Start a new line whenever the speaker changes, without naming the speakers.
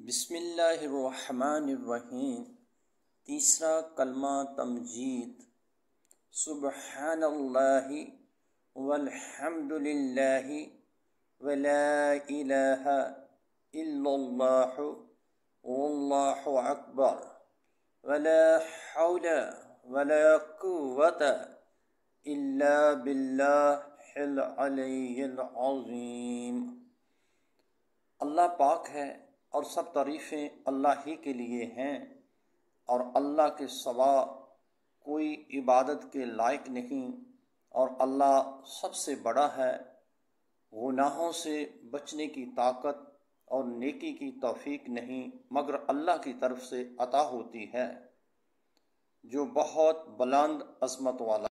بسم اللہ الرحمن الرحیم۔ تیسرا کلمہ تمجید۔ سبحان اللہ والحمد للہ ولا الہ الا اللہ واللہ اکبر ولا حول ولا قوۃ الا باللہ العلی العظیم۔ اللہ پاک ہے اور سب تعریفیں اللہ ہی کے لیے ہیں، اور اللہ کے سوا کوئی عبادت کے لائق نہیں، اور اللہ سب سے بڑا ہے۔ گناہوں سے بچنے کی طاقت اور نیکی کی توفیق نہیں مگر اللہ کی طرف سے عطا ہوتی ہے، جو بہت بلند عظمت والا